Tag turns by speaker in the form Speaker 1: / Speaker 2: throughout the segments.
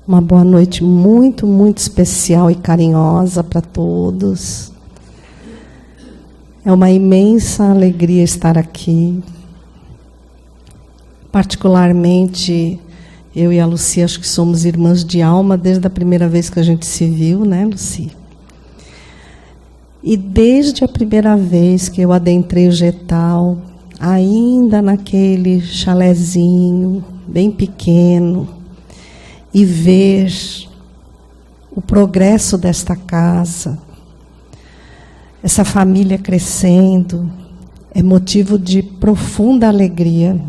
Speaker 1: Uma boa noite muito, muito especial e carinhosa para todos. É uma imensa alegria estar aqui. Particularmente, eu e a Lucy, acho que somos irmãs de alma desde a primeira vez que a gente se viu, né, Lucy? E desde a primeira vez que eu adentrei o Getal, ainda naquele chalezinho, bem pequeno, e ver o progresso desta casa, essa família crescendo, é motivo de profunda alegria.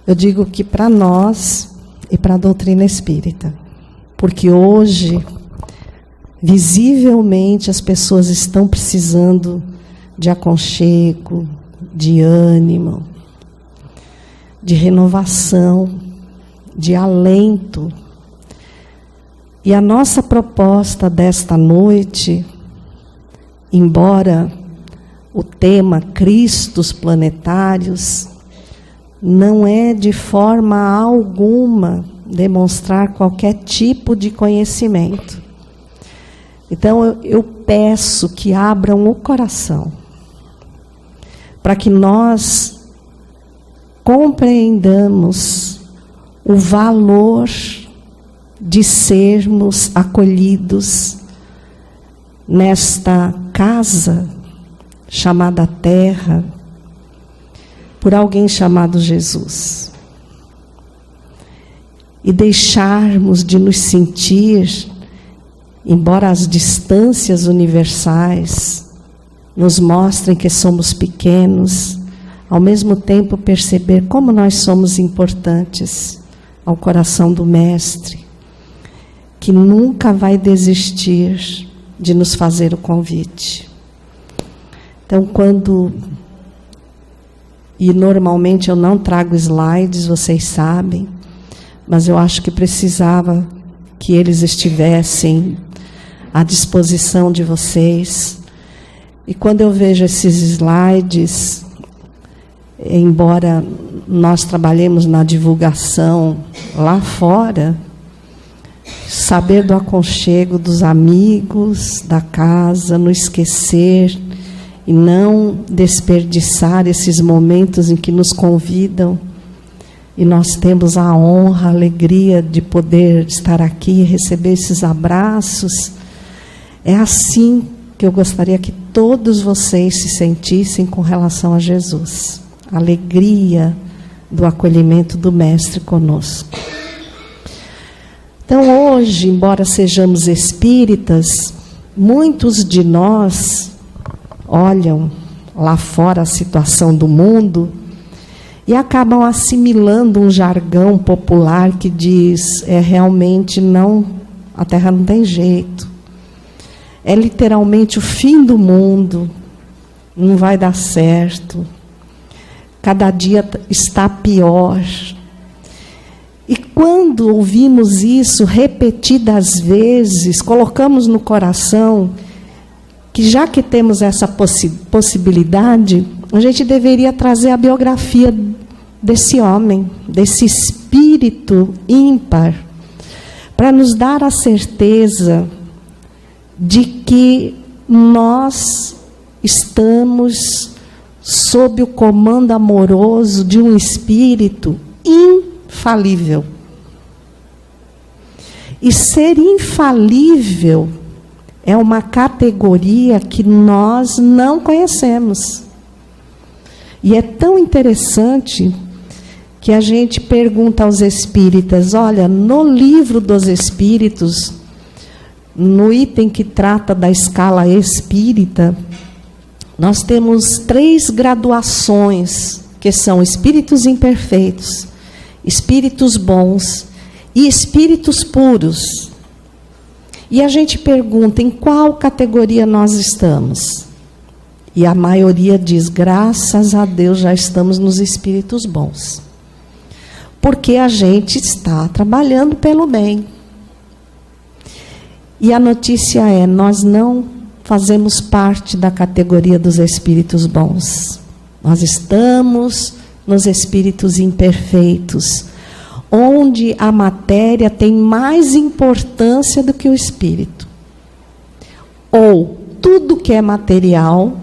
Speaker 1: Eu digo que para nós e para a doutrina espírita, porque hoje, visivelmente, as pessoas estão precisando de aconchego, de ânimo, de renovação, de alento. E a nossa proposta desta noite, embora o tema Cristos planetários, não é de forma alguma demonstrar qualquer tipo de conhecimento. Então eu peço que abram o coração, para que nós compreendamos o valor de sermos acolhidos nesta casa chamada Terra por alguém chamado Jesus. E deixarmos de nos sentir, embora as distâncias universais nos mostrem que somos pequenos, ao mesmo tempo perceber como nós somos importantes ao coração do Mestre, que nunca vai desistir de nos fazer o convite. Então, e normalmente eu não trago slides, vocês sabem, mas eu acho que precisava que eles estivessem à disposição de vocês. E quando eu vejo esses slides, embora nós trabalhemos na divulgação lá fora, saber do aconchego dos amigos, da casa, não esquecer e não desperdiçar esses momentos em que nos convidam, e nós temos a honra, a alegria de poder estar aqui e receber esses abraços. É assim que eu gostaria que todos vocês se sentissem com relação a Jesus. A alegria do acolhimento do Mestre conosco. Então, hoje, embora sejamos espíritas, muitos de nós olham lá fora a situação do mundo e acabam assimilando um jargão popular que diz: realmente não, a Terra não tem jeito. É literalmente o fim do mundo, não vai dar certo. Cada dia está pior. E quando ouvimos isso repetidas vezes, colocamos no coração que, já que temos essa possibilidade, a gente deveria trazer a biografia desse homem, desse espírito ímpar, para nos dar a certeza de que nós estamos sob o comando amoroso de um espírito infalível. E ser infalível é uma categoria que nós não conhecemos. E é tão interessante que a gente pergunta aos espíritas: olha, no livro dos espíritos, no item que trata da escala espírita, nós temos 3 graduações, que são espíritos imperfeitos, espíritos bons e espíritos puros. E a gente pergunta: em qual categoria nós estamos? E a maioria diz: graças a Deus já estamos nos espíritos bons. Porque a gente está trabalhando pelo bem. E a notícia é: nós não fazemos parte da categoria dos espíritos bons. Nós estamos nos espíritos imperfeitos, onde a matéria tem mais importância do que o espírito. Ou tudo que é material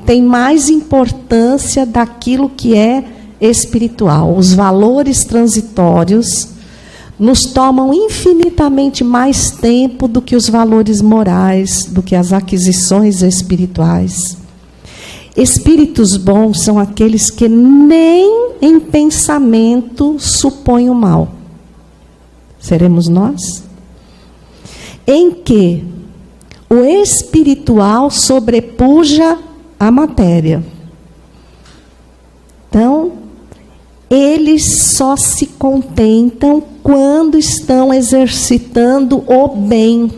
Speaker 1: tem mais importância daquilo que é espiritual. Os valores transitórios nos tomam infinitamente mais tempo do que os valores morais, do que as aquisições espirituais. Espíritos bons são aqueles que nem em pensamento supõem o mal. Seremos nós? Em que o espiritual sobrepuja a matéria. Então, eles só se contentam quando estão exercitando o bem.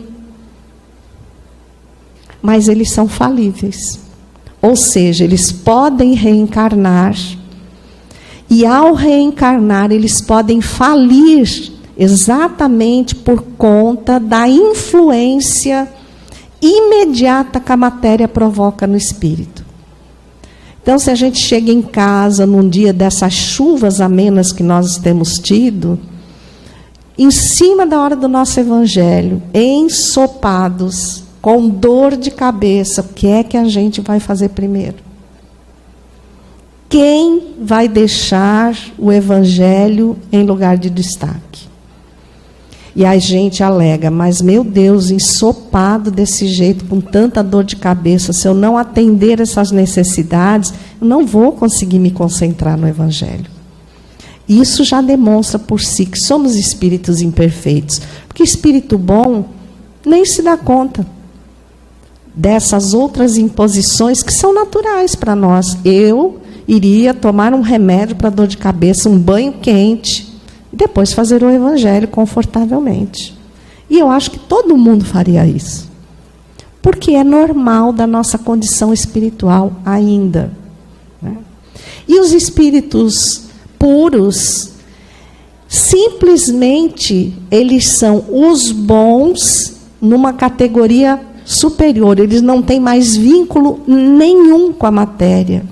Speaker 1: Mas eles são falíveis. Ou seja, eles podem reencarnar, e ao reencarnar eles podem falir exatamente por conta da influência imediata que a matéria provoca no espírito. Então, se a gente chega em casa num dia dessas chuvas amenas que nós temos tido, em cima da hora do nosso evangelho, ensopados, com dor de cabeça, o que é que a gente vai fazer primeiro? Quem vai deixar o evangelho em lugar de destaque? E a gente alega, mas meu Deus, ensopado desse jeito, com tanta dor de cabeça, se eu não atender essas necessidades, eu não vou conseguir me concentrar no evangelho. Isso já demonstra por si que somos espíritos imperfeitos. Porque espírito bom nem se dá conta dessas outras imposições que são naturais para nós. Eu iria tomar um remédio para dor de cabeça, um banho quente, e depois fazer o evangelho confortavelmente. E eu acho que todo mundo faria isso. Porque é normal da nossa condição espiritual ainda. Né? E os espíritos puros, simplesmente, eles são os bons numa categoria superior. Eles não têm mais vínculo nenhum com a matéria.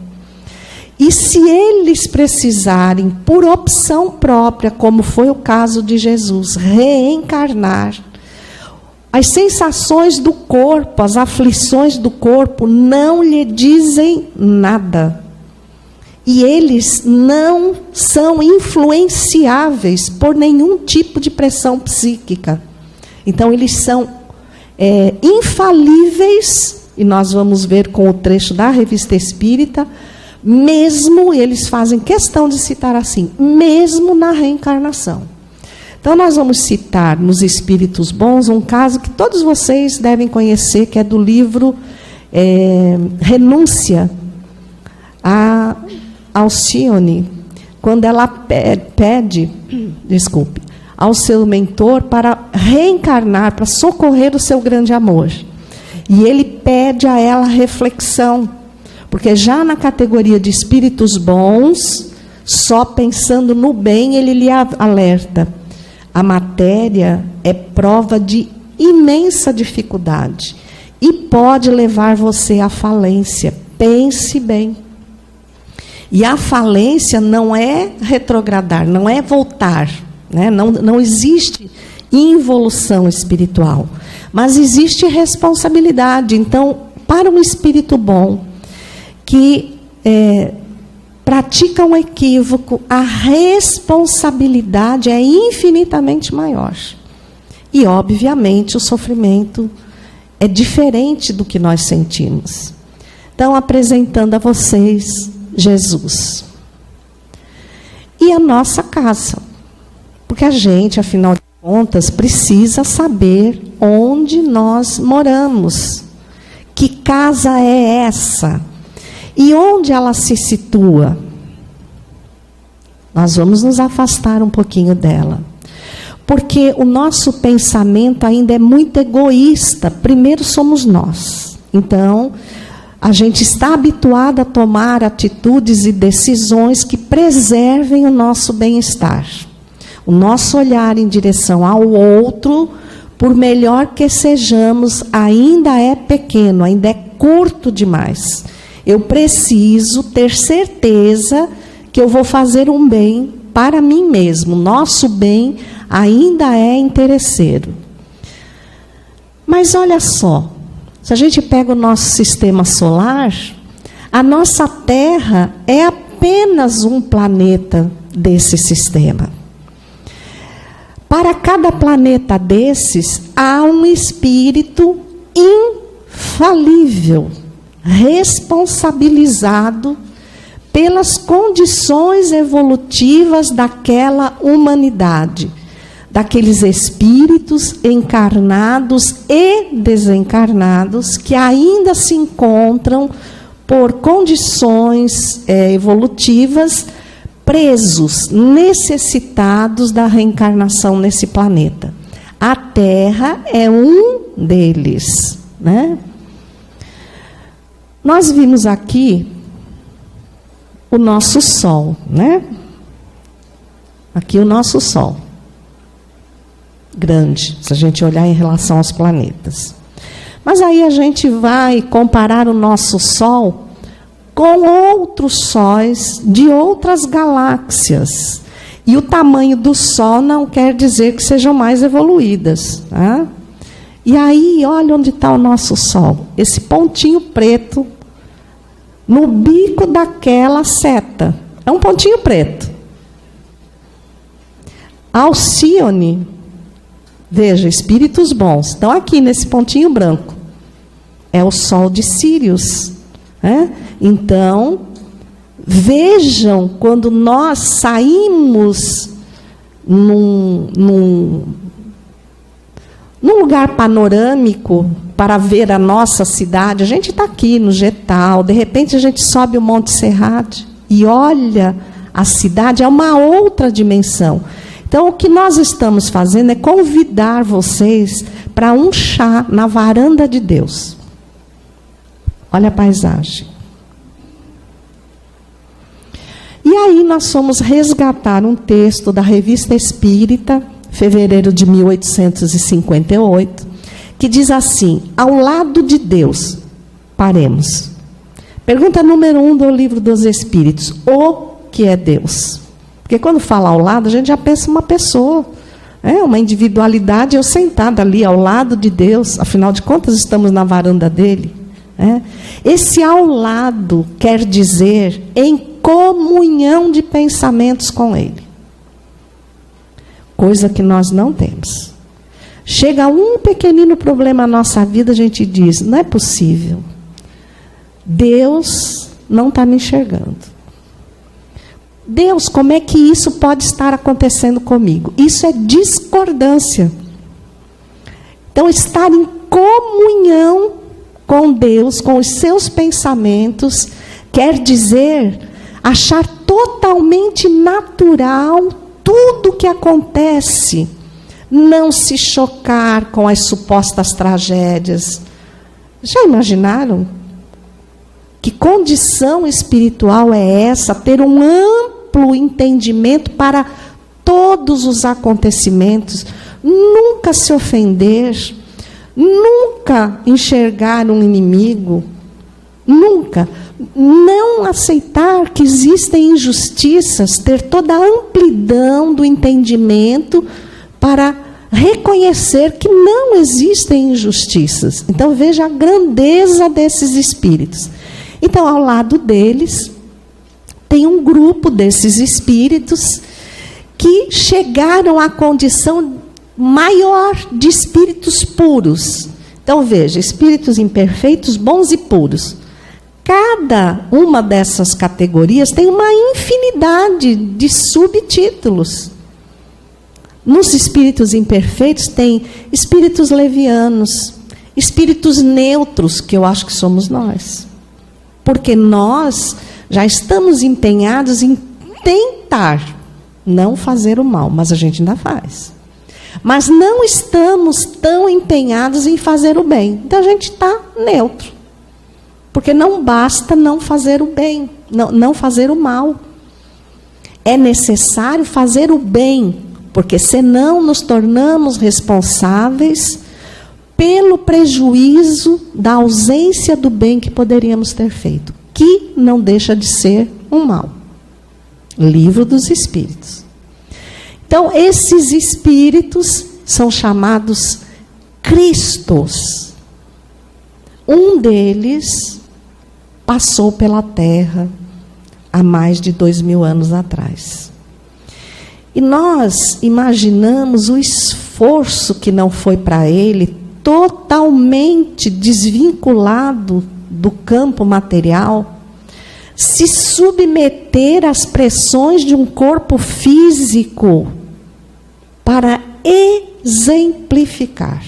Speaker 1: E se eles precisarem, por opção própria, como foi o caso de Jesus, reencarnar, as sensações do corpo, as aflições do corpo não lhe dizem nada. E eles não são influenciáveis por nenhum tipo de pressão psíquica. Então, eles são infalíveis, e nós vamos ver com o trecho da Revista Espírita, mesmo, eles fazem questão de citar assim, mesmo na reencarnação. Então, nós vamos citar nos Espíritos Bons um caso que todos vocês devem conhecer, que é do livro Renúncia, a Alcione, quando ela pede, ao seu mentor para reencarnar, para socorrer o seu grande amor. E ele pede a ela reflexão, porque já na categoria de espíritos bons, só pensando no bem, ele lhe alerta. A matéria é prova de imensa dificuldade e pode levar você à falência. Pense bem. E a falência não é retrogradar, não é voltar. Né? Não existe involução espiritual, mas existe responsabilidade. Então, para um espírito bom, que pratica um equívoco, a responsabilidade é infinitamente maior. E, obviamente, o sofrimento é diferente do que nós sentimos. Então, apresentando a vocês Jesus. E a nossa casa. Porque a gente, afinal de contas, precisa saber onde nós moramos. Que casa é essa? E onde ela se situa? Nós vamos nos afastar um pouquinho dela. Porque o nosso pensamento ainda é muito egoísta. Primeiro somos nós. Então, a gente está habituado a tomar atitudes e decisões que preservem o nosso bem-estar. O nosso olhar em direção ao outro, por melhor que sejamos, ainda é pequeno, ainda é curto demais. Eu preciso ter certeza que eu vou fazer um bem para mim mesmo. Nosso bem ainda é interesseiro. Mas olha só, se a gente pega o nosso sistema solar, a nossa Terra é apenas um planeta desse sistema. Para cada planeta desses, há um espírito infalível, responsabilizado pelas condições evolutivas daquela humanidade, daqueles espíritos encarnados e desencarnados que ainda se encontram por condições evolutivas presos, necessitados da reencarnação nesse planeta. A Terra é um deles, né? Nós vimos aqui o nosso Sol, né? Aqui o nosso Sol. Grande, se a gente olhar em relação aos planetas. Mas aí a gente vai comparar o nosso Sol com outros sóis de outras galáxias. E o tamanho do Sol não quer dizer que sejam mais evoluídas. Tá? E aí, olha onde está o nosso Sol. Esse pontinho preto no bico daquela seta. É um pontinho preto. Alcíone, veja, espíritos bons, estão aqui nesse pontinho branco. É o Sol de Sírius. Né? Então, vejam, quando nós saímos num lugar panorâmico para ver a nossa cidade, a gente está aqui no Getal, de repente a gente sobe o Monte Serrade e olha a cidade, é uma outra dimensão. Então, o que nós estamos fazendo é convidar vocês para um chá na varanda de Deus. Olha a paisagem. E aí nós fomos resgatar um texto da Revista Espírita, fevereiro de 1858, que diz assim: ao lado de Deus, paremos. Pergunta número 1 do Livro dos Espíritos: o que é Deus? Porque quando fala ao lado, a gente já pensa uma pessoa, uma individualidade, eu sentada ali ao lado de Deus, afinal de contas estamos na varanda dele. Esse ao lado quer dizer em comunhão de pensamentos com Ele. Coisa que nós não temos. Chega um pequenino problema na nossa vida, a gente diz, não é possível. Deus não está me enxergando. Deus, como é que isso pode estar acontecendo comigo? Isso é discordância. Então, estar em comunhão com Deus, com os seus pensamentos, quer dizer achar totalmente natural tudo o que acontece. Não se chocar com as supostas tragédias. Já imaginaram? Que condição espiritual é essa? Ter um amplo entendimento para todos os acontecimentos. Nunca se ofender. Nunca enxergar um inimigo. Nunca. Não aceitar que existem injustiças. Ter toda a amplidão do entendimento para reconhecer que não existem injustiças. Então, veja a grandeza desses espíritos. Então, ao lado deles, tem um grupo desses espíritos que chegaram à condição maior de espíritos puros. Então, veja, espíritos imperfeitos, bons e puros. Cada uma dessas categorias tem uma infinidade de subtítulos. Nos espíritos imperfeitos tem espíritos levianos, espíritos neutros, que eu acho que somos nós. Porque nós já estamos empenhados em tentar não fazer o mal, mas a gente ainda faz. Mas não estamos tão empenhados em fazer o bem. Então a gente está neutro. Porque não basta não fazer o bem, não fazer o mal. É necessário fazer o bem, porque senão nos tornamos responsáveis pelo prejuízo da ausência do bem que poderíamos ter feito, que não deixa de ser um mal. Livro dos Espíritos. Então, esses espíritos são chamados Cristos. Um deles passou pela Terra há mais de 2000 anos atrás. E nós imaginamos o esforço que não foi para ele, totalmente desvinculado do campo material, se submeter às pressões de um corpo físico para exemplificar.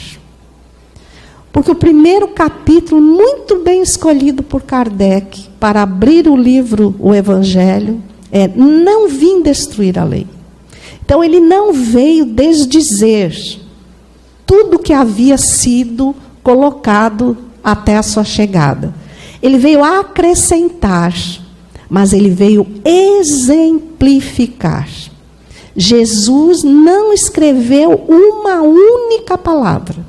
Speaker 1: Porque o primeiro capítulo, muito bem escolhido por Kardec, para abrir o livro, o Evangelho, é: não vim destruir a lei. Então, ele não veio desdizer tudo que havia sido colocado até a sua chegada. Ele veio acrescentar, mas ele veio exemplificar. Jesus não escreveu uma única palavra.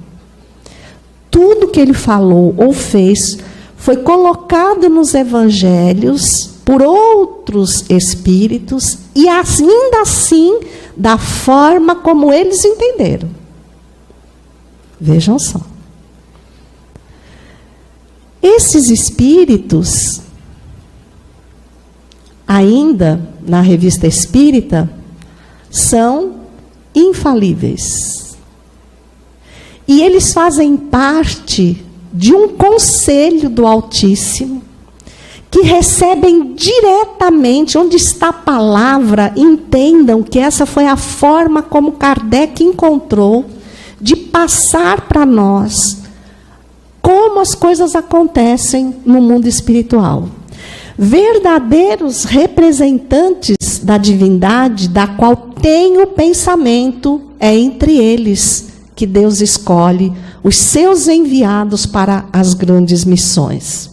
Speaker 1: Tudo que ele falou ou fez foi colocado nos evangelhos por outros espíritos e ainda assim da forma como eles entenderam. Vejam só. Esses espíritos, ainda na Revista Espírita, são infalíveis. E eles fazem parte de um conselho do Altíssimo, que recebem diretamente, onde está a palavra, entendam que essa foi a forma como Kardec encontrou de passar para nós como as coisas acontecem no mundo espiritual. Verdadeiros representantes da divindade, da qual tem o pensamento, é entre eles que Deus escolhe os seus enviados para as grandes missões.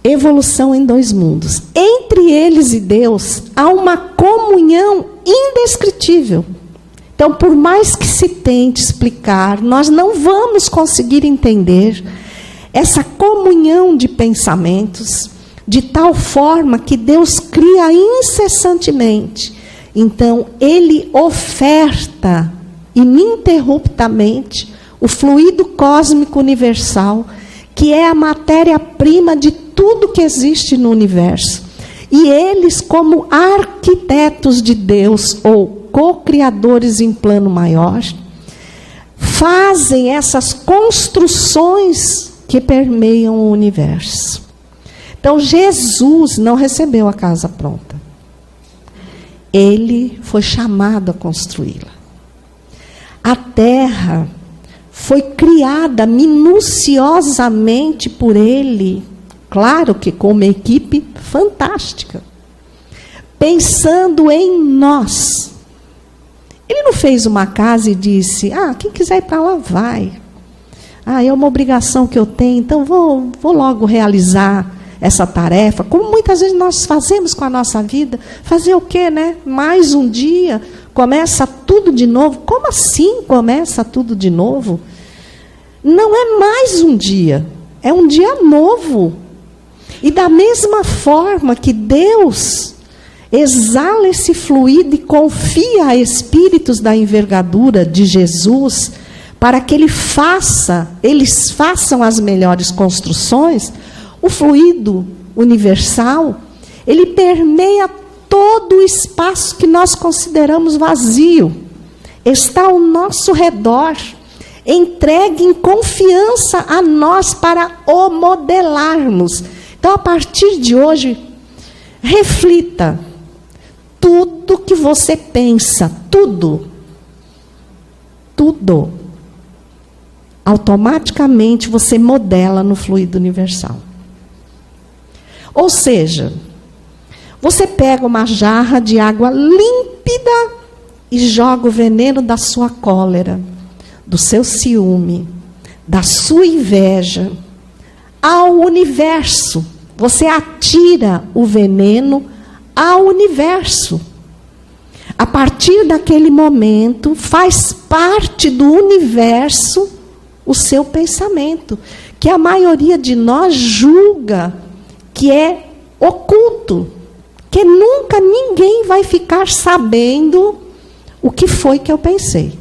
Speaker 1: Evolução em dois mundos. Entre eles e Deus há uma comunhão indescritível. Então, por mais que se tente explicar, nós não vamos conseguir entender essa comunhão de pensamentos, de tal forma que Deus cria incessantemente. Então, ele oferta ininterruptamente o fluido cósmico universal, que é a matéria-prima de tudo que existe no universo. E eles, como arquitetos de Deus, ou co-criadores em plano maior, fazem essas construções que permeiam o universo. Então, Jesus não recebeu a casa pronta. Ele foi chamado a construí-la. A terra foi criada minuciosamente por ele, claro que com uma equipe fantástica, pensando em nós. Ele não fez uma casa e disse: quem quiser ir para lá, vai. É uma obrigação que eu tenho, então vou logo realizar essa tarefa, como muitas vezes nós fazemos com a nossa vida. Fazer o quê, né? Mais um dia, começa tudo de novo. Como assim começa tudo de novo? Não é mais um dia, é um dia novo. E da mesma forma que Deus exala esse fluido e confia a espíritos da envergadura de Jesus, para que eles façam as melhores construções, o fluido universal, ele permeia todo o espaço que nós consideramos vazio. Está ao nosso redor, entregue em confiança a nós para o modelarmos. Então, a partir de hoje, reflita. Tudo que você pensa, tudo, automaticamente você modela no fluido universal. Ou seja, você pega uma jarra de água límpida e joga o veneno da sua cólera, do seu ciúme, da sua inveja, ao universo. Você atira o veneno ao universo. A partir daquele momento, faz parte do universo o seu pensamento, que a maioria de nós julga que é oculto, que nunca ninguém vai ficar sabendo o que foi que eu pensei.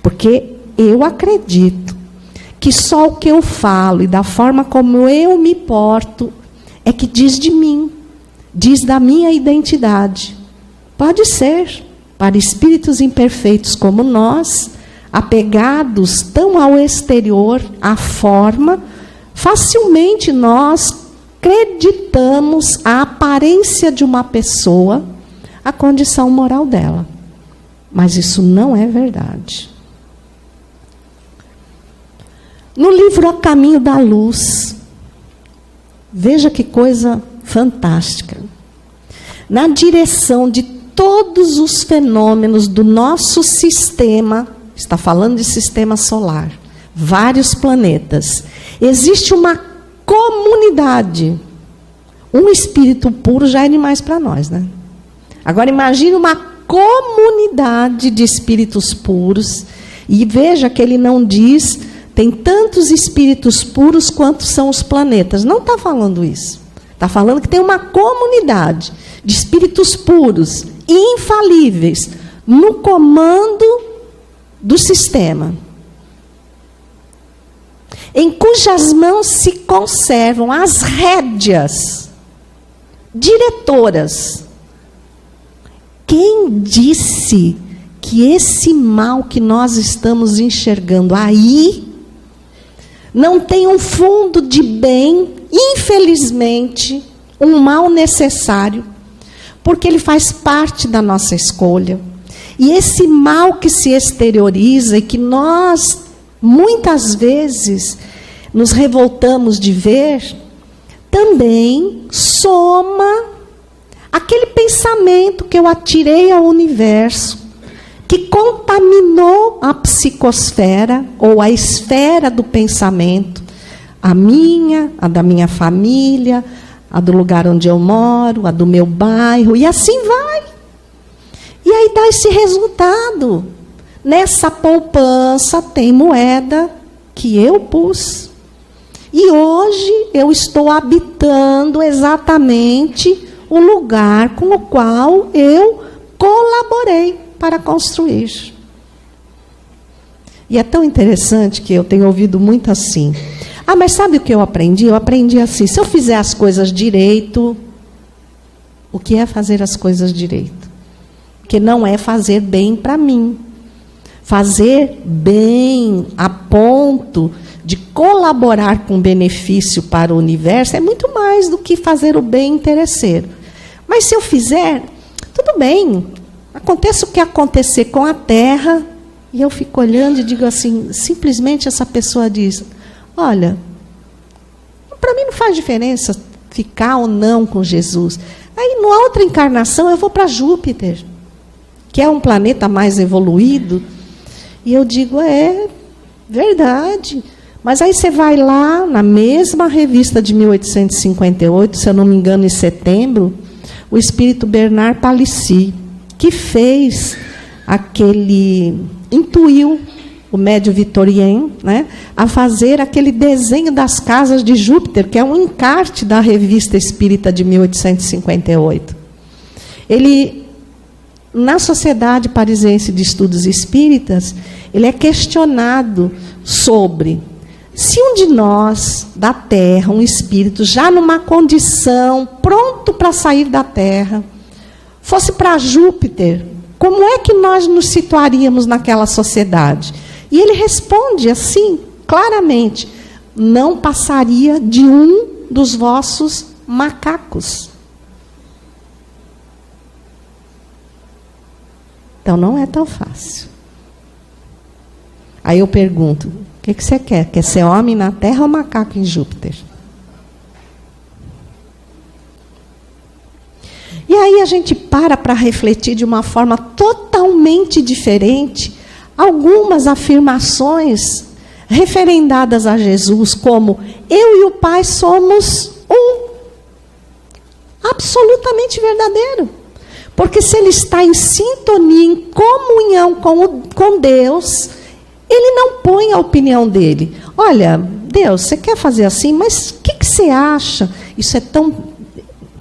Speaker 1: Porque eu acredito que só o que eu falo e da forma como eu me porto é que diz de mim, diz da minha identidade. Pode ser, para espíritos imperfeitos como nós, apegados tão ao exterior, à forma, facilmente nós acreditamos a aparência de uma pessoa, a condição moral dela. Mas isso não é verdade. No livro A Caminho da Luz, veja que coisa fantástica. Na direção de todos os fenômenos do nosso sistema, está falando de sistema solar, vários planetas, existe uma comunidade. Um espírito puro já é demais para nós, né? Agora imagine uma comunidade de espíritos puros, e veja que ele não diz tem tantos espíritos puros quanto são os planetas. Não está falando isso. Está falando que tem uma comunidade de espíritos puros, infalíveis, no comando do sistema, em cujas mãos se conservam as rédeas diretoras. Quem disse que esse mal que nós estamos enxergando aí não tem um fundo de bem, infelizmente, um mal necessário, porque ele faz parte da nossa escolha. E esse mal que se exterioriza e que nós, muitas vezes, nos revoltamos de ver, também soma aquele pensamento que eu atirei ao universo, que contaminou a psicosfera, ou a esfera do pensamento, a minha, a da minha família, a do lugar onde eu moro, a do meu bairro, e assim vai. E aí dá esse resultado. Nessa poupança tem moeda que eu pus. E hoje eu estou habitando exatamente o lugar com o qual eu colaborei para construir. E é tão interessante que eu tenho ouvido muito assim. Ah, mas sabe o que eu aprendi? Eu aprendi assim, se eu fizer as coisas direito, o que é fazer as coisas direito? Porque não é fazer bem para mim. Fazer bem a ponto de colaborar com benefício para o universo é muito mais do que fazer o bem interesseiro. Mas se eu fizer, tudo bem, aconteça o que acontecer com a Terra, e eu fico olhando e digo assim, simplesmente essa pessoa diz, olha, para mim não faz diferença ficar ou não com Jesus. Aí, numa outra encarnação, eu vou para Júpiter, que é um planeta mais evoluído, e eu digo, é verdade. Mas aí você vai lá, na mesma revista de 1858, se eu não me engano, em setembro, o espírito Bernard Palissy, que fez intuiu o médium Vitorien, né, a fazer aquele desenho das casas de Júpiter, que é um encarte da revista espírita de 1858. Ele, na Sociedade Parisiense de Estudos Espíritas, ele é questionado sobre se um de nós, da Terra, um espírito, já numa condição, pronto para sair da Terra, fosse para Júpiter, como é que nós nos situaríamos naquela sociedade? E ele responde assim, claramente, não passaria de um dos vossos macacos. Então não é tão fácil. Aí eu pergunto, o que você quer? Quer ser homem na Terra ou macaco em Júpiter? E aí a gente para refletir de uma forma totalmente diferente algumas afirmações referendadas a Jesus, como eu e o Pai somos um. Absolutamente verdadeiro. Porque se ele está em sintonia, em comunhão com Deus, ele não põe a opinião dele. Olha, Deus, você quer fazer assim, mas o que você acha? Isso é tão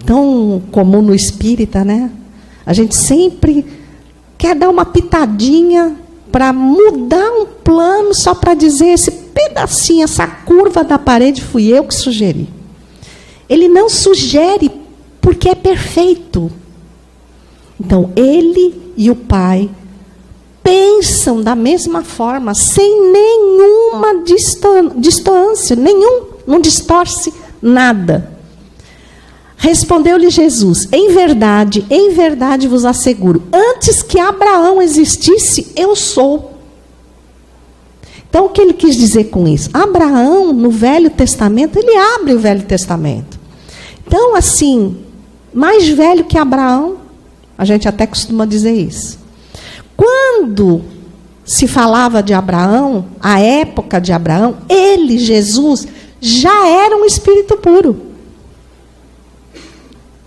Speaker 1: tão comum no espírita, né? A gente sempre quer dar uma pitadinha para mudar um plano só para dizer esse pedacinho, essa curva da parede fui eu que sugeri. Ele não sugere porque é perfeito. Então, ele e o Pai pensam da mesma forma, sem nenhuma distância, não distorce nada. Respondeu-lhe Jesus: em verdade vos asseguro, antes que Abraão existisse, eu sou. Então, o que ele quis dizer com isso? Abraão, no Velho Testamento, ele abre o Velho Testamento. Então, assim, mais velho que Abraão, a gente até costuma dizer isso. Quando se falava de Abraão, a época de Abraão, ele, Jesus, já era um espírito puro.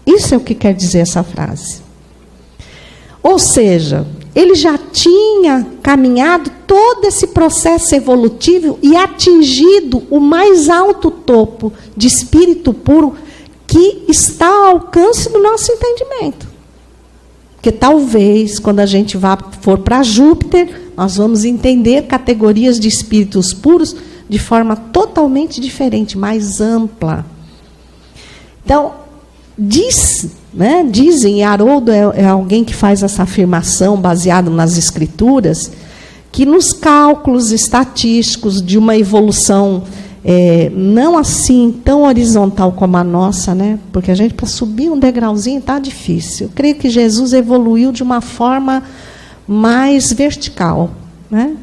Speaker 1: Isso é o que quer dizer essa frase. Ou seja, ele já tinha caminhado todo esse processo evolutivo e atingido o mais alto topo de espírito puro que está ao alcance do nosso entendimento. Porque talvez, quando a gente for para Júpiter, nós vamos entender categorias de espíritos puros de forma totalmente diferente, mais ampla. Então, dizem, e Haroldo é alguém que faz essa afirmação baseado nas escrituras, que nos cálculos estatísticos de uma evolução não assim tão horizontal como a nossa, né? Porque a gente, para subir um degrauzinho, está difícil. Eu creio que Jesus evoluiu de uma forma mais vertical, né?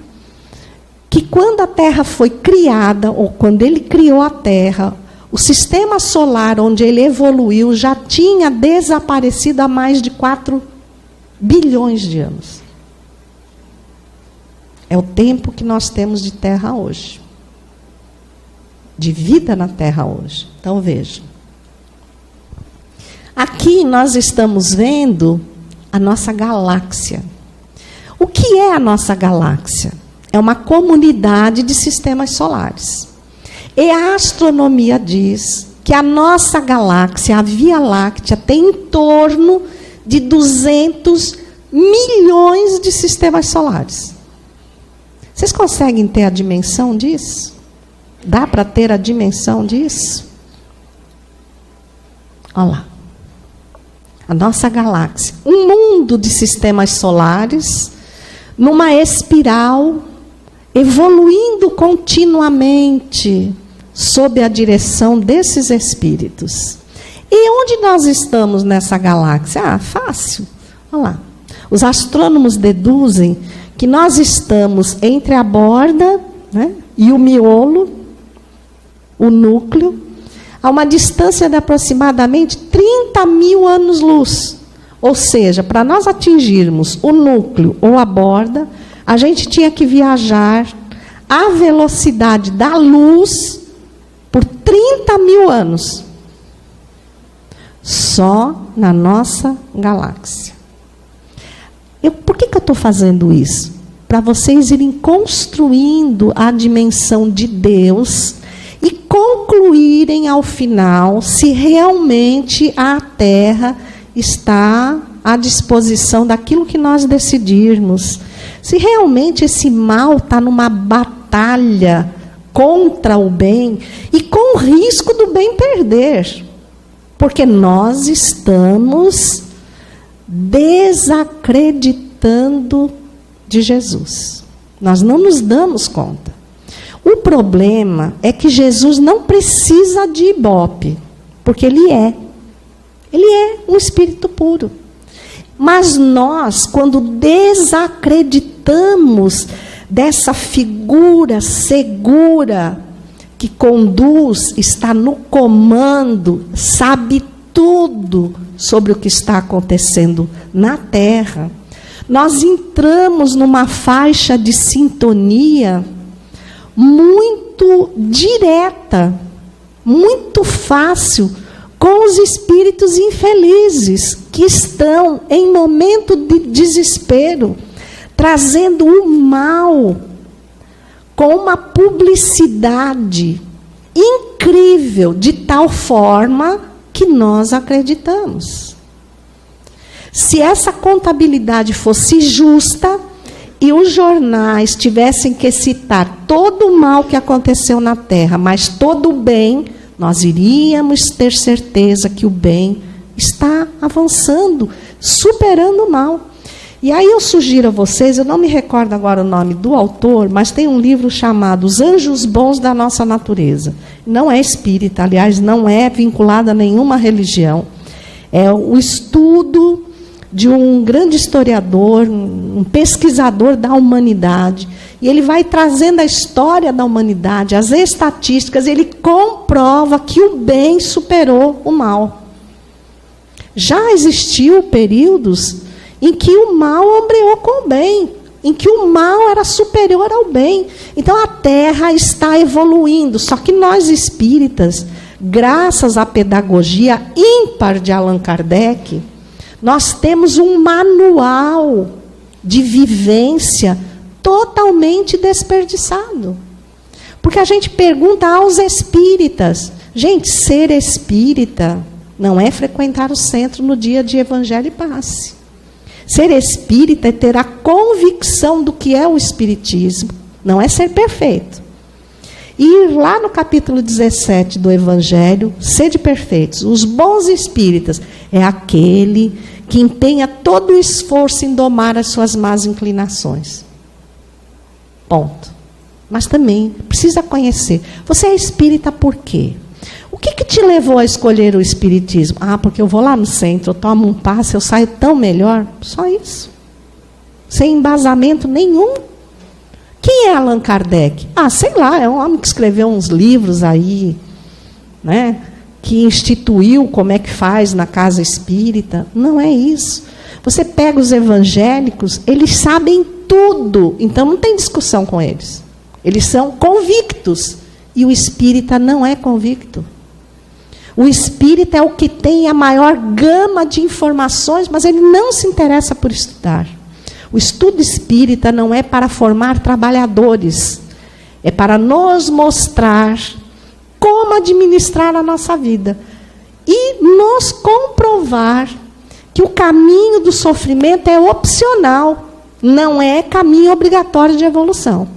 Speaker 1: Que quando a Terra foi criada, ou quando ele criou a Terra, o sistema solar onde ele evoluiu já tinha desaparecido há mais de 4 bilhões de anos. É o tempo que nós temos de Terra hoje. De vida na Terra hoje. Então, vejam. Aqui nós estamos vendo a nossa galáxia. O que é a nossa galáxia? É uma comunidade de sistemas solares. E a astronomia diz que a nossa galáxia, a Via Láctea, tem em torno de 200 milhões de sistemas solares. Vocês conseguem ter a dimensão disso? Dá para ter a dimensão disso? Olha lá. A nossa galáxia. Um mundo de sistemas solares, numa espiral, evoluindo continuamente, sob a direção desses espíritos. E onde nós estamos nessa galáxia? Ah, fácil. Olha lá. Os astrônomos deduzem que nós estamos entre a borda, né, e o miolo, o núcleo, a uma distância de aproximadamente 30 mil anos-luz. Ou seja, para nós atingirmos o núcleo ou a borda, a gente tinha que viajar à velocidade da luz por 30 mil anos. Só na nossa galáxia. Por que eu estou fazendo isso? Para vocês irem construindo a dimensão de Deus e concluírem ao final se realmente a Terra está à disposição daquilo que nós decidirmos. Se realmente esse mal está numa batalha contra o bem e com o risco do bem perder. Porque nós estamos desacreditando de Jesus. Nós não nos damos conta. O problema é que Jesus não precisa de ibope, porque ele é um espírito puro. Mas nós, quando desacreditamos dessa figura segura que conduz, está no comando, sabe tudo sobre o que está acontecendo na Terra, nós entramos numa faixa de sintonia muito direta, muito fácil, com os espíritos infelizes que estão em momento de desespero, trazendo o mal com uma publicidade incrível, de tal forma que nós acreditamos. Se essa contabilidade fosse justa e os jornais tivessem que citar todo o mal que aconteceu na Terra, mas todo o bem, nós iríamos ter certeza que o bem está avançando, superando o mal. E aí eu sugiro a vocês, eu não me recordo agora o nome do autor, mas tem um livro chamado Os Anjos Bons da Nossa Natureza. Não é espírita, aliás, não é vinculado a nenhuma religião. É o estudo de um grande historiador, um pesquisador da humanidade. E ele vai trazendo a história da humanidade, as estatísticas, ele comprova que o bem superou o mal. Já existiu períodos em que o mal ombreou com o bem, em que o mal era superior ao bem. Então a Terra está evoluindo, só que nós espíritas, graças à pedagogia ímpar de Allan Kardec, nós temos um manual de vivência totalmente desperdiçado. Porque a gente pergunta aos espíritas, gente, ser espírita não é frequentar o centro no dia de Evangelho e Passe. Ser espírita é ter a convicção do que é o espiritismo, não é ser perfeito. E lá no capítulo 17 do Evangelho, sede perfeitos, os bons espíritas é aquele que empenha todo o esforço em domar as suas más inclinações. Ponto. Mas também precisa conhecer. Você é espírita por quê? O que te levou a escolher o espiritismo? Ah, porque eu vou lá no centro, eu tomo um passe, eu saio tão melhor. Só isso. Sem embasamento nenhum. Quem é Allan Kardec? Ah, sei lá, é um homem que escreveu uns livros aí, né? Que instituiu como é que faz na casa espírita. Não é isso. Você pega os evangélicos, eles sabem tudo, então não tem discussão com eles. Eles são convictos. E o espírita não é convicto. O espírita é o que tem a maior gama de informações, mas ele não se interessa por estudar. O estudo espírita não é para formar trabalhadores, é para nos mostrar como administrar a nossa vida e nos comprovar que o caminho do sofrimento é opcional, não é caminho obrigatório de evolução.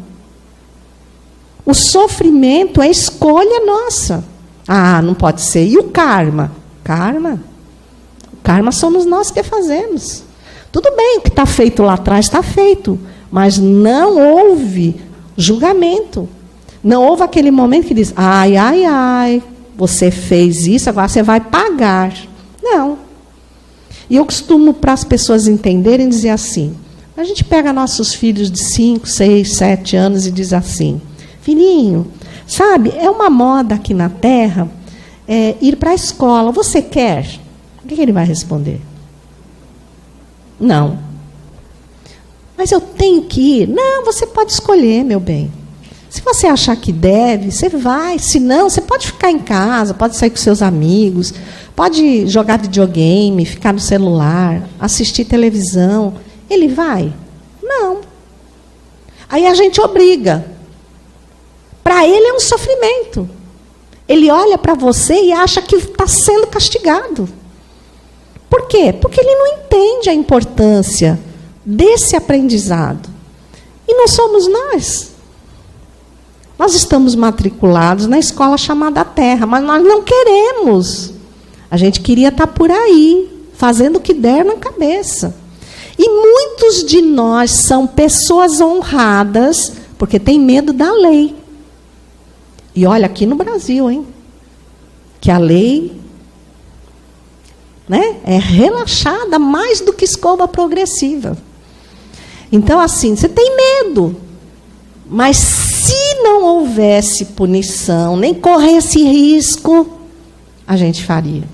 Speaker 1: O sofrimento é escolha nossa. Ah, não pode ser. E o karma? Karma? O karma somos nós que fazemos. Tudo bem, o que está feito lá atrás está feito, mas não houve julgamento. Não houve aquele momento que diz, ai, ai, ai, você fez isso, agora você vai pagar. Não. E eu costumo, para as pessoas entenderem, dizer assim, a gente pega nossos filhos de 5, 6, 7 anos e diz assim, filhinho, sabe, é uma moda aqui na Terra ir para a escola. Você quer? O que ele vai responder? Não. Mas eu tenho que ir? Não, você pode escolher, meu bem. Se você achar que deve, você vai. Se não, você pode ficar em casa, pode sair com seus amigos, pode jogar videogame, ficar no celular, assistir televisão. Ele vai? Não. Aí a gente obriga. Para ele é um sofrimento. Ele olha para você e acha que está sendo castigado. Por quê? Porque ele não entende a importância desse aprendizado. E não somos nós. Nós estamos matriculados na escola chamada Terra, mas nós não queremos. A gente queria estar por aí, fazendo o que der na cabeça. E muitos de nós são pessoas honradas, porque têm medo da lei. E olha, aqui no Brasil, hein? Que a lei, né, é relaxada mais do que escova progressiva. Então, assim, você tem medo. Mas se não houvesse punição, nem corresse risco, a gente faria.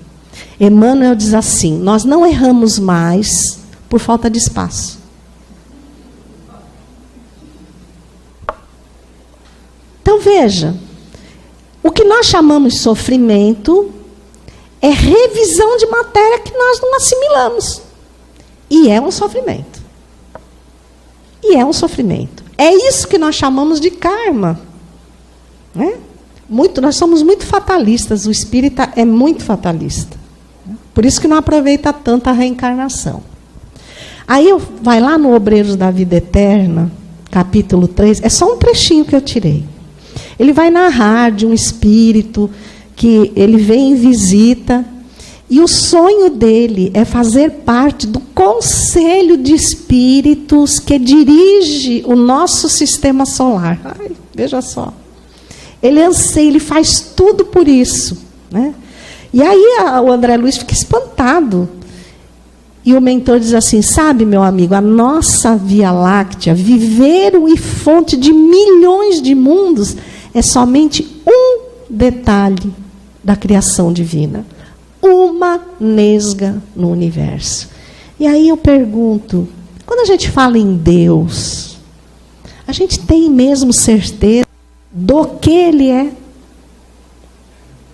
Speaker 1: Emmanuel diz assim, nós não erramos mais por falta de espaço. Então, veja, o que nós chamamos de sofrimento é revisão de matéria que nós não assimilamos. E é um sofrimento. E é um sofrimento. É isso que nós chamamos de karma. Né? Nós somos muito fatalistas, o espírita é muito fatalista. Por isso que não aproveita tanto a reencarnação. Aí vai lá no Obreiros da Vida Eterna, capítulo 3, é só um trechinho que eu tirei. Ele vai narrar de um espírito que ele vem em visita, e o sonho dele é fazer parte do conselho de espíritos que dirige o nosso sistema solar. Ai, veja só. Ele anseia, ele faz tudo por isso, né? E aí o André Luiz fica espantado. E o mentor diz assim, sabe, meu amigo, a nossa Via Láctea, viveiro e fonte de milhões de mundos, é somente um detalhe da criação divina. Uma nesga no universo. E aí eu pergunto, quando a gente fala em Deus, a gente tem mesmo certeza do que Ele é?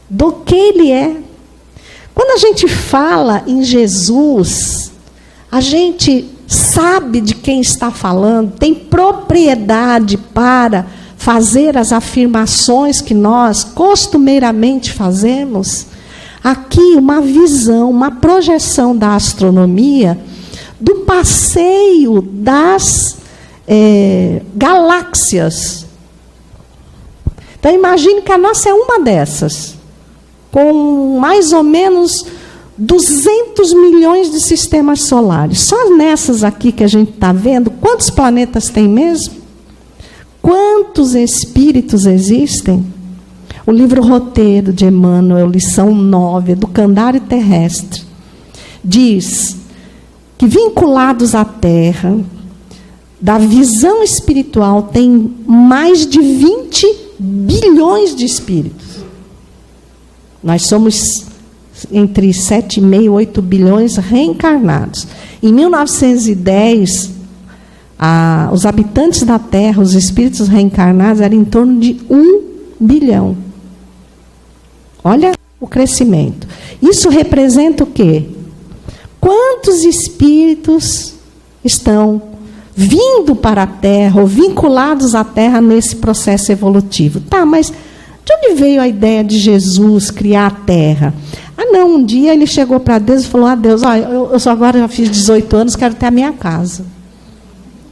Speaker 1: Do que Ele é? Quando a gente fala em Jesus, a gente sabe de quem está falando, tem propriedade para fazer as afirmações que nós costumeiramente fazemos. Aqui uma visão, uma projeção da astronomia, do passeio das galáxias. Então imagine que a nossa é uma dessas, com mais ou menos 200 milhões de sistemas solares. Só nessas aqui que a gente está vendo, quantos planetas tem mesmo? Quantos espíritos existem? O livro Roteiro de Emmanuel, lição 9, Educandário Terrestre, diz que vinculados à Terra, da visão espiritual, tem mais de 20 bilhões de espíritos. Nós somos entre 7,5 e 8 bilhões reencarnados. Em 1910, os habitantes da Terra, os espíritos reencarnados, eram em torno de 1 bilhão. Olha o crescimento. Isso representa o quê? Quantos espíritos estão vindo para a Terra, ou vinculados à Terra nesse processo evolutivo? Tá, mas de onde veio a ideia de Jesus criar a Terra? Não, um dia ele chegou para Deus e falou, Deus, eu só agora já fiz 18 anos, quero ter a minha casa.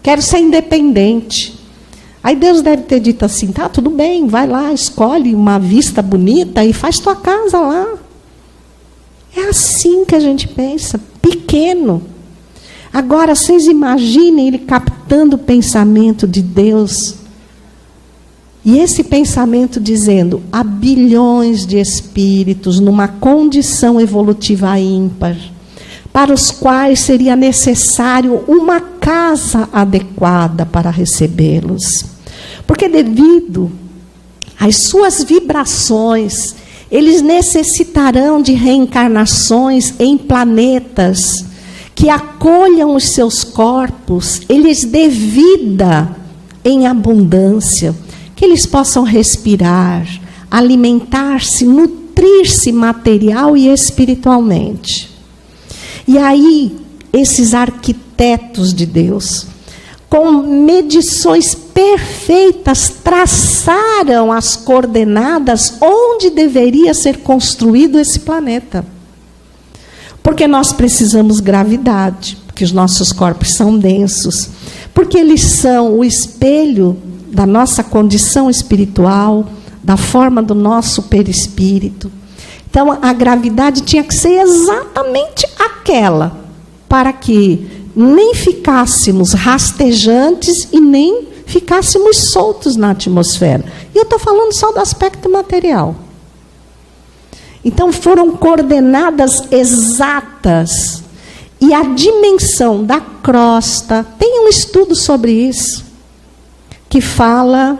Speaker 1: Quero ser independente. Aí Deus deve ter dito assim, tá, tudo bem, vai lá, escolhe uma vista bonita e faz tua casa lá. É assim que a gente pensa, pequeno. Agora, vocês imaginem ele captando o pensamento de Deus. E esse pensamento dizendo, há bilhões de espíritos numa condição evolutiva ímpar, para os quais seria necessário uma casa adequada para recebê-los. Porque devido às suas vibrações, eles necessitarão de reencarnações em planetas que acolham os seus corpos, eles dê vida em abundância, que eles possam respirar, alimentar-se, nutrir-se material e espiritualmente. E aí, esses arquitetos de Deus, com medições perfeitas, traçaram as coordenadas onde deveria ser construído esse planeta. Porque nós precisamos gravidade, porque os nossos corpos são densos, porque eles são o espelho da nossa condição espiritual, da forma do nosso perispírito. Então, a gravidade tinha que ser exatamente aquela, para que nem ficássemos rastejantes e nem ficássemos soltos na atmosfera. E eu estou falando só do aspecto material. Então, foram coordenadas exatas. E a dimensão da crosta, tem um estudo sobre isso, que fala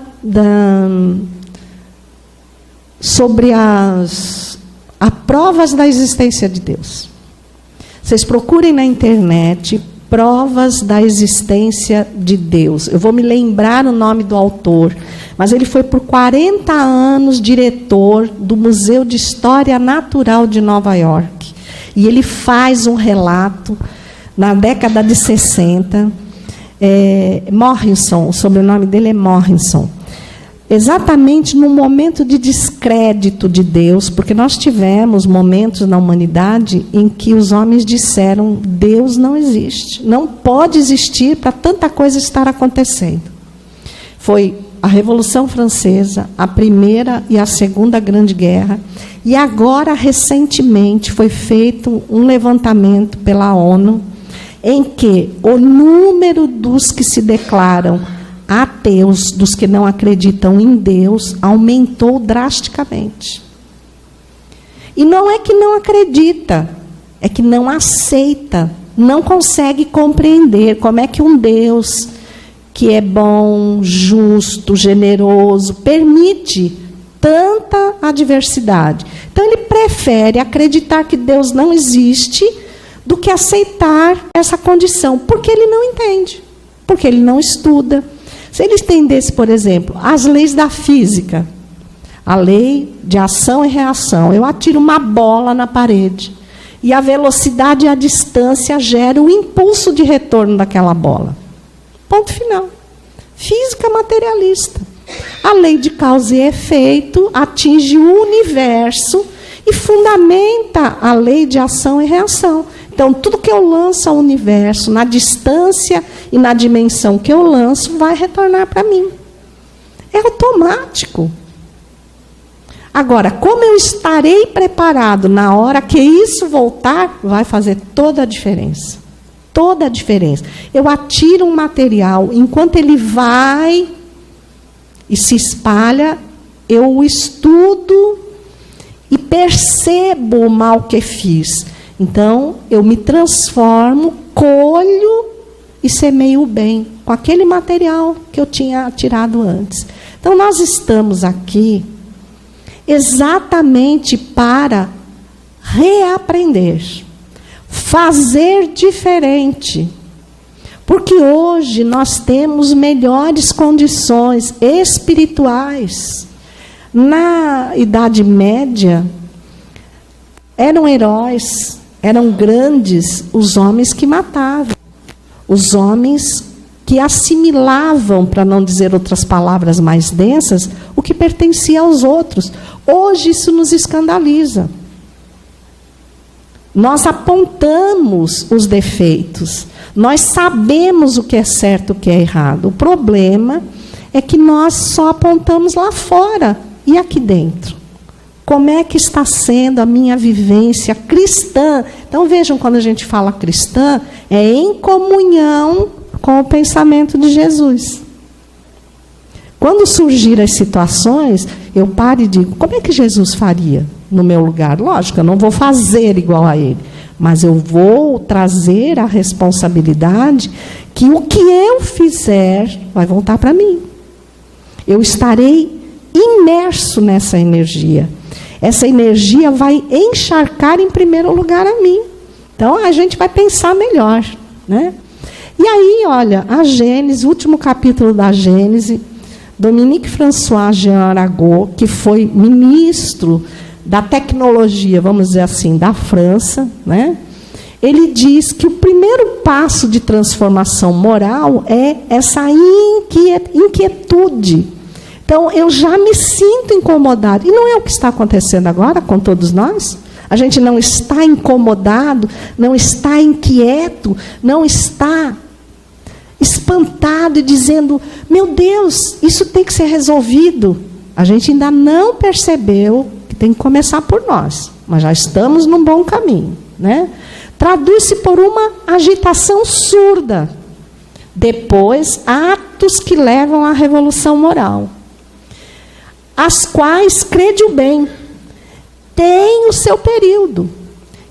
Speaker 1: sobre as provas da existência de Deus. Vocês procurem na internet provas da existência de Deus. Eu vou me lembrar o nome do autor, mas ele foi por 40 anos diretor do Museu de História Natural de Nova York. E ele faz um relato, na década de 60, Morrison, o sobrenome dele é Morrison. exatamente no momento de descrédito de Deus, porque nós tivemos momentos na humanidade em que os homens disseram: Deus não existe, não pode existir para tanta coisa estar acontecendo. Foi a Revolução Francesa, a Primeira e a Segunda Grande Guerra, e agora, recentemente, foi feito um levantamento pela ONU, em que o número dos que se declaram ateus, dos que não acreditam em Deus, aumentou drasticamente. E não é que não acredita, é que não aceita, não consegue compreender como é que um Deus que é bom, justo, generoso, permite tanta adversidade. Então ele prefere acreditar que Deus não existe do que aceitar essa condição, porque ele não entende, porque ele não estuda. Se ele entendesse, por exemplo, as leis da física, a lei de ação e reação, eu atiro uma bola na parede e a velocidade e a distância geram o impulso de retorno daquela bola. Ponto final. Física materialista. A lei de causa e efeito atinge o universo e fundamenta a lei de ação e reação. Então, tudo que eu lanço ao universo, na distância e na dimensão que eu lanço, vai retornar para mim. É automático. Agora, como eu estarei preparado na hora que isso voltar, vai fazer toda a diferença. Toda a diferença. Eu atiro um material, enquanto ele vai e se espalha, eu o estudo e percebo o mal que fiz. Então, eu me transformo, colho e semeio o bem com aquele material que eu tinha atirado antes. Então, nós estamos aqui exatamente para reaprender, fazer diferente. Porque hoje nós temos melhores condições espirituais. Na Idade Média, eram heróis, eram grandes os homens que matavam, os homens que assimilavam, para não dizer outras palavras mais densas, o que pertencia aos outros. Hoje isso nos escandaliza. Nós apontamos os defeitos, nós sabemos o que é certo e o que é errado. O problema é que nós só apontamos lá fora e aqui dentro. Como é que está sendo a minha vivência cristã? Então, vejam, quando a gente fala cristã, é em comunhão com o pensamento de Jesus. Quando surgirem as situações, eu paro e digo: como é que Jesus faria no meu lugar? Lógico, eu não vou fazer igual a ele, mas eu vou trazer a responsabilidade que o que eu fizer vai voltar para mim. Eu estarei imerso nessa energia. Essa energia vai encharcar em primeiro lugar a mim. Então, a gente vai pensar melhor, né? E aí, olha, a Gênesis, o último capítulo da Gênesis, Dominique François Jean Arago, que foi ministro da tecnologia, vamos dizer assim, da França, né? Ele diz que o primeiro passo de transformação moral é essa inquietude. Então, eu já me sinto incomodado. E não é o que está acontecendo agora com todos nós? A gente não está incomodado, não está inquieto, não está espantado e dizendo: meu Deus, isso tem que ser resolvido. A gente ainda não percebeu que tem que começar por nós, mas já estamos num bom caminho, né? Traduz-se por uma agitação surda. Depois, atos que levam à revolução moral, as quais, crede o bem, têm o seu período.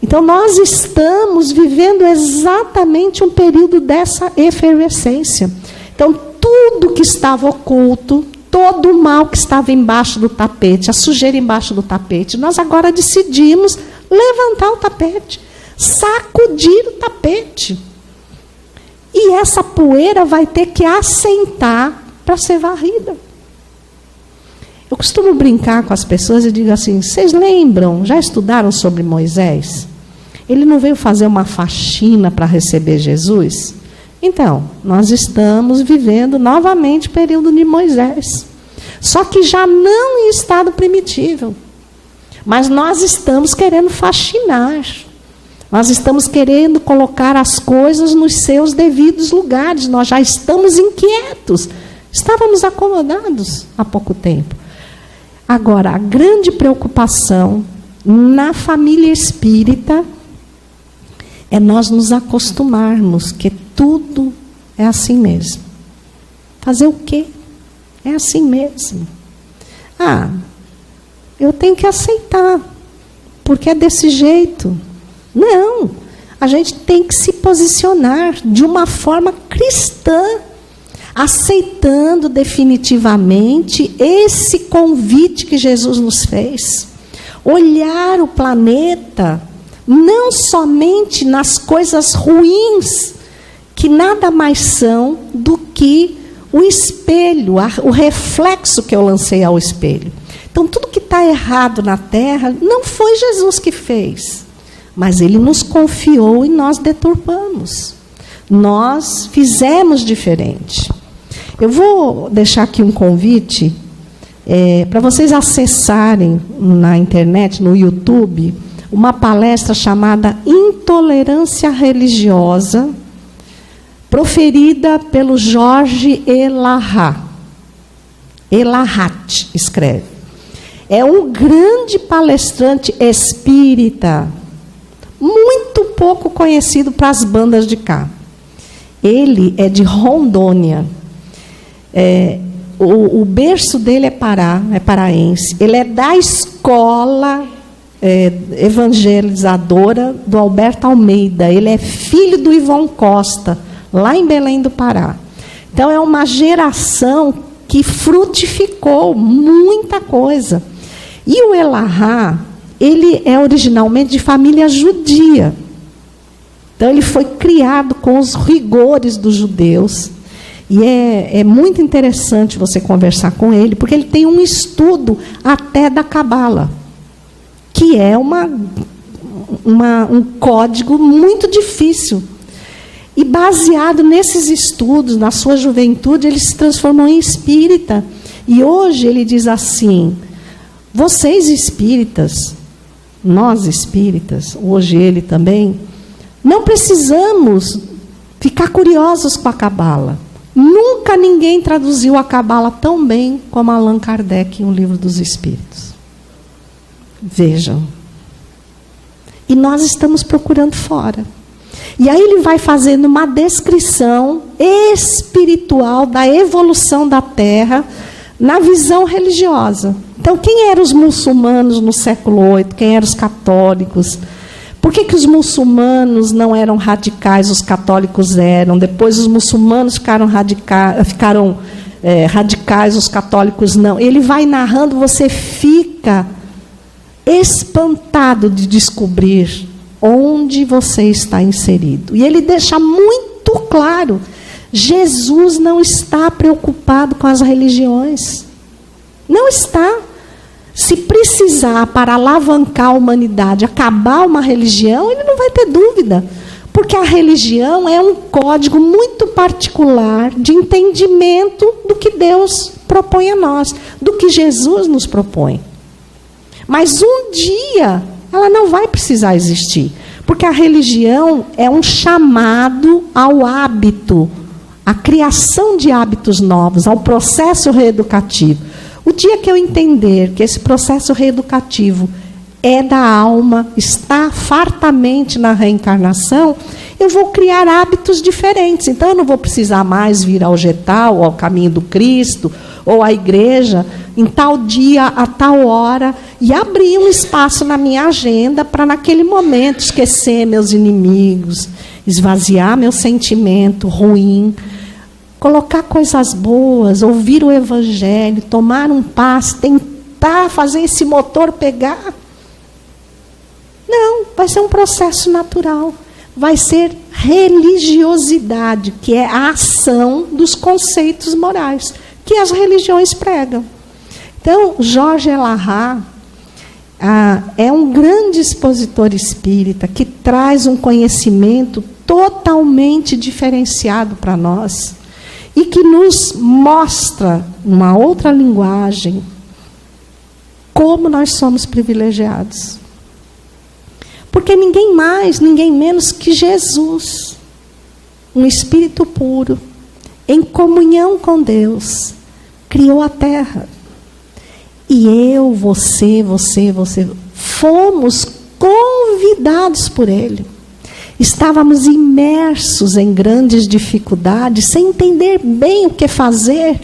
Speaker 1: Então, nós estamos vivendo exatamente um período dessa efervescência. Então, tudo que estava oculto, todo o mal que estava embaixo do tapete, a sujeira embaixo do tapete, nós agora decidimos levantar o tapete, sacudir o tapete. E essa poeira vai ter que assentar para ser varrida. Eu costumo brincar com as pessoas e digo assim: vocês lembram, já estudaram sobre Moisés? Ele não veio fazer uma faxina para receber Jesus? Então, nós estamos vivendo novamente o período de Moisés. Só que já não em estado primitivo. Mas nós estamos querendo faxinar. Nós estamos querendo colocar as coisas nos seus devidos lugares. Nós já estamos inquietos. Estávamos acomodados há pouco tempo. Agora, a grande preocupação na família espírita é nós nos acostumarmos que tudo é assim mesmo. Fazer o quê? É assim mesmo. Eu tenho que aceitar, porque é desse jeito. Não, a gente tem que se posicionar de uma forma cristã, aceitando definitivamente esse convite que Jesus nos fez. Olhar o planeta não somente nas coisas ruins, que nada mais são do que o espelho, o reflexo que eu lancei ao espelho. Então, tudo que está errado na Terra, não foi Jesus que fez, mas Ele nos confiou e nós deturpamos. Nós fizemos diferente. Eu vou deixar aqui um convite para vocês acessarem na internet, no YouTube, uma palestra chamada Intolerância Religiosa, proferida pelo Jorge Elarrat. Elarrat escreve. É um grande palestrante espírita, muito pouco conhecido para as bandas de cá. Ele é de Rondônia. O berço dele é paraense. Ele é da escola evangelizadora do Alberto Almeida. Ele é filho do Ivon Costa, lá em Belém do Pará. Então, é uma geração que frutificou muita coisa. E o Elarrat, ele é originalmente de família judia. Então, ele foi criado com os rigores dos judeus. E é muito interessante você conversar com ele, porque ele tem um estudo até da Cabala, que é um código muito difícil. E baseado nesses estudos, na sua juventude, ele se transformou em espírita. E hoje ele diz assim: vocês espíritas, nós espíritas, hoje ele também, não precisamos ficar curiosos com a Cabala. Nunca ninguém traduziu a Cabala tão bem como Allan Kardec em O Livro dos Espíritos. Vejam. E nós estamos procurando fora. E aí ele vai fazendo uma descrição espiritual da evolução da Terra na visão religiosa. Então, quem eram os muçulmanos no século VIII? Quem eram os católicos? Por que os muçulmanos não eram radicais, os católicos eram? Depois os muçulmanos ficaram radicais, os católicos não. Ele vai narrando, você fica espantado de descobrir onde você está inserido. E ele deixa muito claro, Jesus não está preocupado com as religiões. Não está. Se precisar para alavancar a humanidade, acabar uma religião, ele não vai ter dúvida. Porque a religião é um código muito particular de entendimento do que Deus propõe a nós, do que Jesus nos propõe. Mas um dia ela não vai precisar existir, porque a religião é um chamado ao hábito, à criação de hábitos novos, ao processo reeducativo. O dia que eu entender que esse processo reeducativo é da alma, está fartamente na reencarnação, eu vou criar hábitos diferentes. Então, eu não vou precisar mais vir ao Getal, ou ao Caminho do Cristo, ou à igreja, em tal dia, a tal hora, e abrir um espaço na minha agenda para, naquele momento, esquecer meus inimigos, esvaziar meu sentimento ruim, colocar coisas boas, ouvir o Evangelho, tomar um passo, tentar fazer esse motor pegar. Não, vai ser um processo natural. Vai ser religiosidade, que é a ação dos conceitos morais, que as religiões pregam. Então, Jorge Elarrat é um grande expositor espírita, que traz um conhecimento totalmente diferenciado para nós. e que nos mostra, numa outra linguagem, como nós somos privilegiados. Porque ninguém mais, ninguém menos que Jesus, um Espírito puro, em comunhão com Deus, criou a terra. E eu, você, fomos convidados por Ele. Estávamos imersos em grandes dificuldades, sem entender bem o que fazer,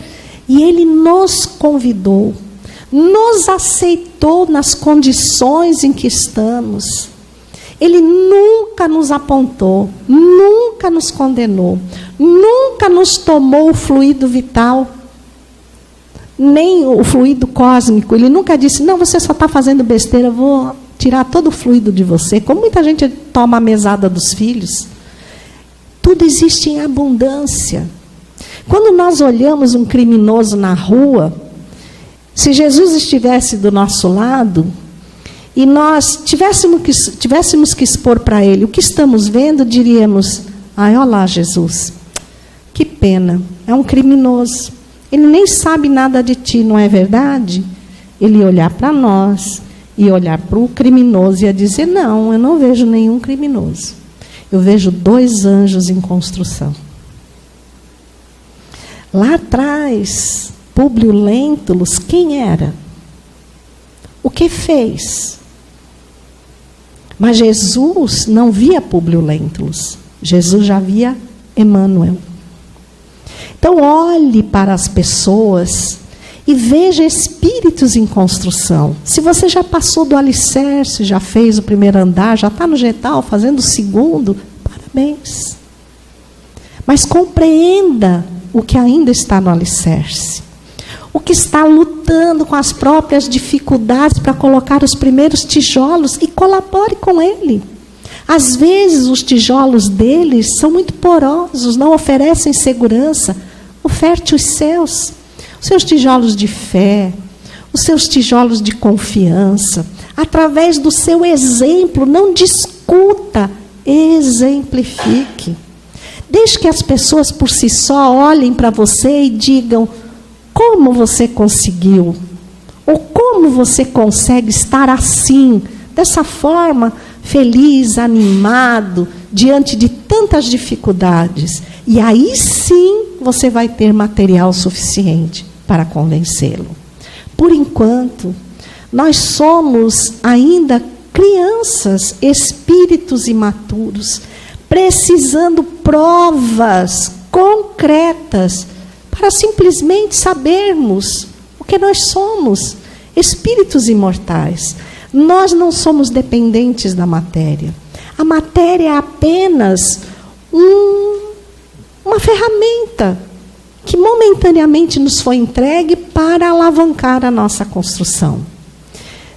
Speaker 1: e Ele nos convidou, nos aceitou nas condições em que estamos. Ele nunca nos apontou, nunca nos condenou, nunca nos tomou o fluido vital, nem o fluido cósmico. Ele nunca disse, não, você só está fazendo besteira, eu vou tirar todo o fluido de você. Como muita gente toma a mesada dos filhos. Tudo existe em abundância. Quando nós olhamos um criminoso na rua, se Jesus estivesse do nosso lado, e nós tivéssemos que expor para Ele o que estamos vendo, diríamos, ai, olha lá, Jesus, que pena, é um criminoso. Ele nem sabe nada de ti, não é verdade? Ele ia olhar para nós, e olhar para o criminoso e ia dizer, não, eu não vejo nenhum criminoso. Eu vejo 2 anjos em construção. Lá atrás, Públio Lentulus, quem era? O que fez? Mas Jesus não via Públio Lentulus. Jesus já via Emmanuel. Então, olhe para as pessoas e veja espíritos em construção. Se você já passou do alicerce, já fez o primeiro andar, já está no Getal fazendo o segundo, parabéns. Mas compreenda o que ainda está no alicerce. O que está lutando com as próprias dificuldades para colocar os primeiros tijolos, e colabore com ele. Às vezes os tijolos deles são muito porosos, não oferecem segurança. Oferte os seus tijolos de fé, os seus tijolos de confiança, através do seu exemplo. Não discuta, exemplifique. Deixe que as pessoas por si só olhem para você e digam, como você conseguiu? Ou como você consegue estar assim, dessa forma, feliz, animado, diante de tantas dificuldades? E aí sim você vai ter material suficiente para convencê-lo. Por enquanto, nós somos ainda crianças, espíritos imaturos, precisando provas concretas para simplesmente sabermos o que nós somos, espíritos imortais. Nós não somos dependentes da matéria. A matéria é apenas uma ferramenta que momentaneamente nos foi entregue para alavancar a nossa construção.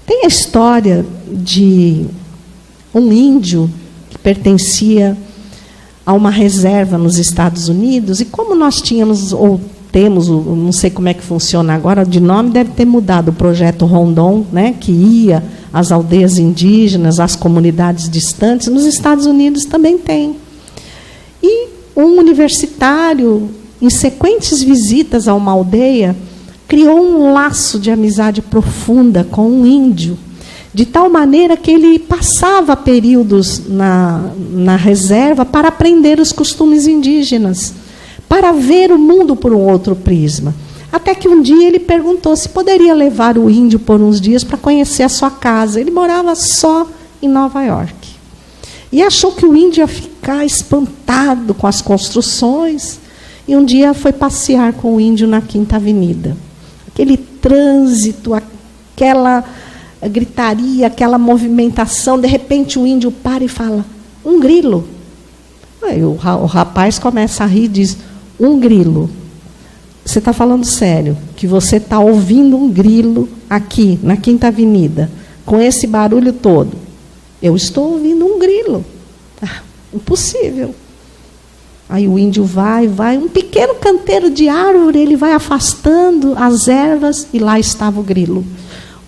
Speaker 1: Tem a história de um índio que pertencia a uma reserva nos Estados Unidos, e como nós tínhamos, ou temos, não sei como é que funciona agora, de nome deve ter mudado, o projeto Rondon, né, que ia às aldeias indígenas, às comunidades distantes. Nos Estados Unidos também tem. E um universitário, em sequentes visitas a uma aldeia, criou um laço de amizade profunda com um índio, de tal maneira que ele passava períodos na reserva para aprender os costumes indígenas, para ver o mundo por um outro prisma. Até que um dia ele perguntou se poderia levar o índio por uns dias para conhecer a sua casa. Ele morava só em Nova York. E achou que o índio ia ficar espantado com as construções. E um dia foi passear com o índio na Quinta Avenida. Aquele trânsito, aquela gritaria, aquela movimentação. De repente o índio para e fala, um grilo. Aí o rapaz começa a rir e diz, um grilo. Você está falando sério, que você está ouvindo um grilo aqui, na Quinta Avenida, com esse barulho todo? Eu estou ouvindo um grilo. Ah, impossível. Aí o índio vai, um pequeno canteiro de árvore, ele vai afastando as ervas, e lá estava o grilo.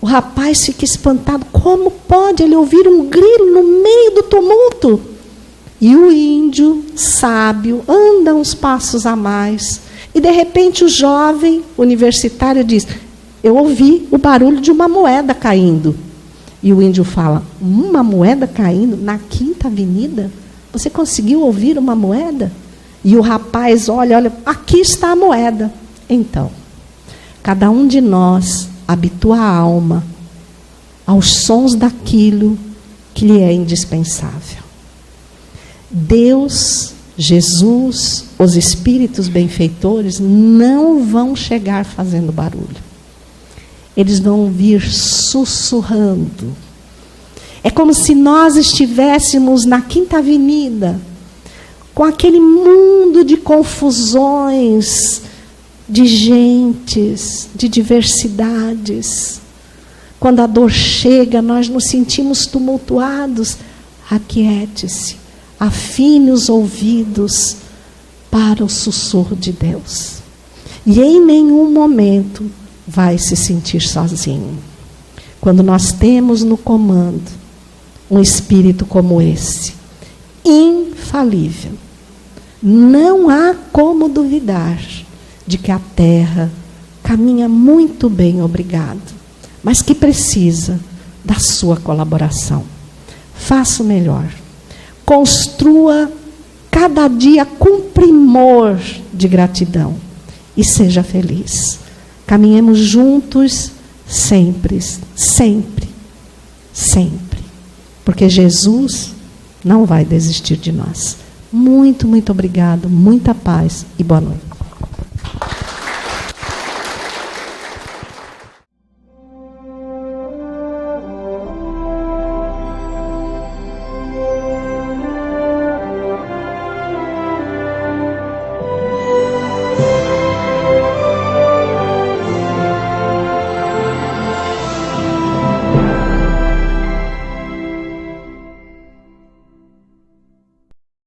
Speaker 1: O rapaz fica espantado, como pode ele ouvir um grilo no meio do tumulto? E o índio, sábio, anda uns passos a mais. E de repente o jovem universitário diz: eu ouvi o barulho de uma moeda caindo. E o índio fala: uma moeda caindo na Quinta Avenida? Você conseguiu ouvir uma moeda? E o rapaz olha, aqui está a moeda. Então, cada um de nós habitua a alma aos sons daquilo que lhe é indispensável. Deus, Jesus, os espíritos benfeitores não vão chegar fazendo barulho. Eles vão vir sussurrando. É como se nós estivéssemos na Quinta Avenida, com aquele mundo de confusões, de gentes, de diversidades. Quando a dor chega, nós nos sentimos tumultuados. Aquiete-se, afine os ouvidos para o sussurro de Deus. E em nenhum momento vai se sentir sozinho. Quando nós temos no comando um espírito como esse, infalível, não há como duvidar de que a Terra caminha muito bem, obrigado, mas que precisa da sua colaboração. Faça o melhor. Construa cada dia com primor de gratidão e seja feliz. Caminhemos juntos sempre, sempre, sempre. Porque Jesus não vai desistir de nós. Muito, muito obrigado, muita paz e boa noite.